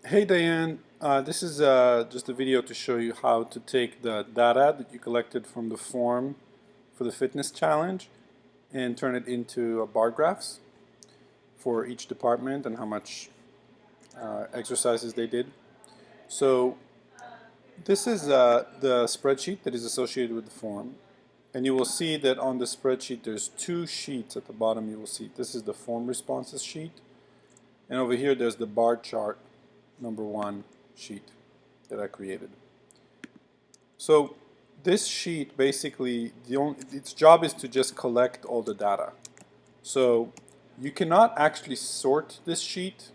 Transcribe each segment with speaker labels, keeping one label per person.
Speaker 1: Hey Diane, this is just a video to show you how to take the data that you collected from the form for the fitness challenge and turn it into bar graphs for each department and how much exercises they did. So this is the spreadsheet that is associated with the form, and you will see that on the spreadsheet there's two sheets at the bottom. You will see this is the form responses sheet, and over here there's the bar chart number 1 sheet that I created. So this sheet basically, its job is to just collect all the data. So you cannot actually sort this sheet.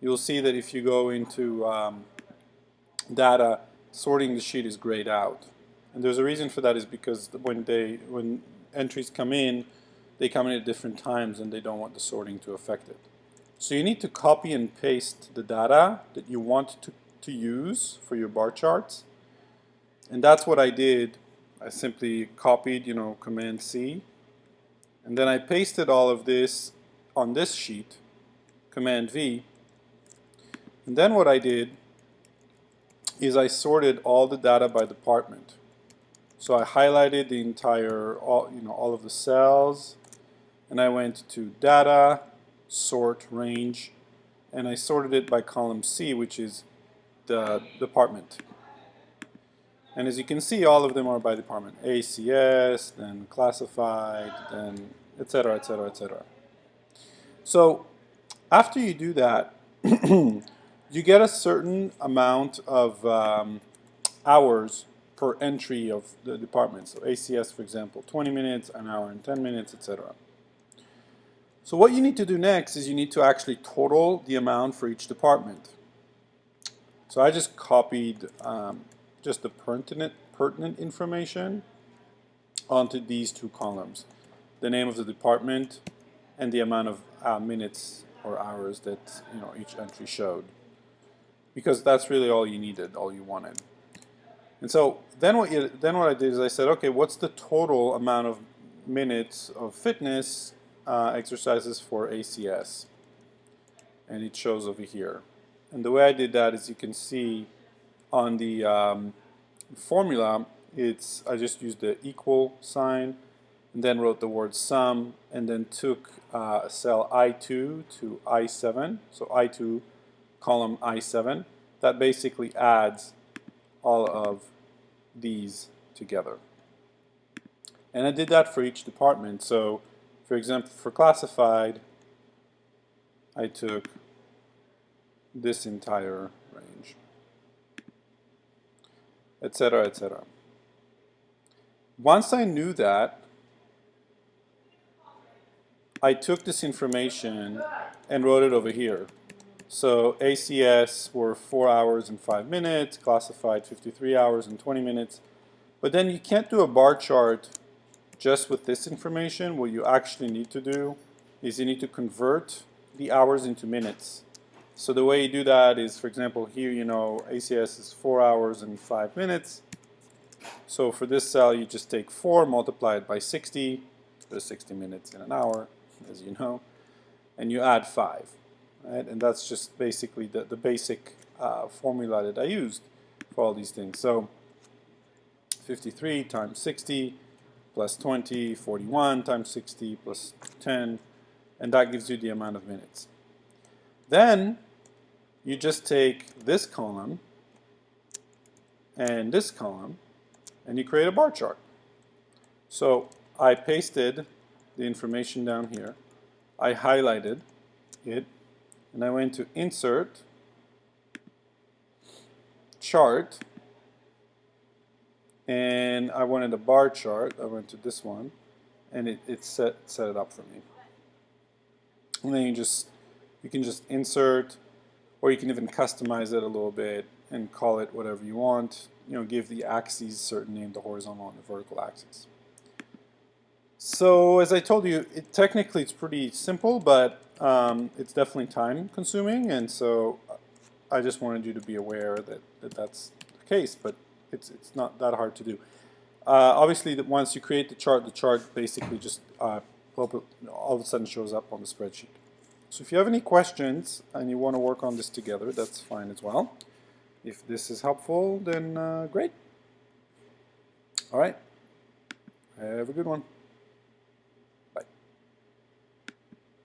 Speaker 1: You'll see that if you go into data, sorting the sheet is grayed out. And there's a reason for that, is because when entries come in, they come in at different times and they don't want the sorting to affect it. So you need to copy and paste the data that you want to use for your bar charts. And that's what I did. I simply copied, Command C, and then I pasted all of this on this sheet, Command V. And then what I did is I sorted all the data by department. So I highlighted the entire, all of the cells, and I went to Data, Sort, Range, and I sorted it by column C, which is the department. And as you can see, all of them are by department. ACS, then classified, then etc., etc., etc. So after you do that, you get a certain amount of hours per entry of the department. So ACS, for example, 20 minutes, an hour and 10 minutes, etc. So what you need to do next is you need to actually total the amount for each department. So I just copied just the pertinent information onto these two columns: the name of the department and the amount of minutes or hours that each entry showed, because that's really all you needed, all you wanted. And so then what I did is I said, okay, what's the total amount of minutes of fitness exercises for ACS? And it shows over here. And the way I did that is, you can see on the formula, I just used the equal sign and then wrote the word sum, and then took cell I2 to I7, so I2 column I7. That basically adds all of these together. And I did that for each department. So for example, for classified, I took this entire range, etc., etc. Once I knew that, I took this information and wrote it over here. So ACS were 4 hours and 5 minutes, classified 53 hours and 20 minutes. But then you can't do a bar chart just with this information. What you actually need to do is you need to convert the hours into minutes. So the way you do that is, for example, here, ACS is 4 hours and 5 minutes. So for this cell, you just take 4, multiply it by 60. There's 60 minutes in an hour, as you know, and you add 5. Right? And that's just basically the basic formula that I used for all these things. So 53 times 60 plus 20, 41 times 60 plus 10, and that gives you the amount of minutes. Then you just take this column and this column, and you create a bar chart. So I pasted the information down here, I highlighted it, and I went to Insert, Chart, and I wanted a bar chart. I went to this one, and it set it up for me. And then you can just insert, or you can even customize it a little bit and call it whatever you want. Give the axes certain name, the horizontal and the vertical axis. So as I told you, technically it's pretty simple, but it's definitely time consuming, and so I just wanted you to be aware that that's the case, but it's not that hard to do. Obviously, once you create the chart basically just all of a sudden shows up on the spreadsheet. So if you have any questions and you want to work on this together, that's fine as well. If this is helpful, then great. All right. Have a good one.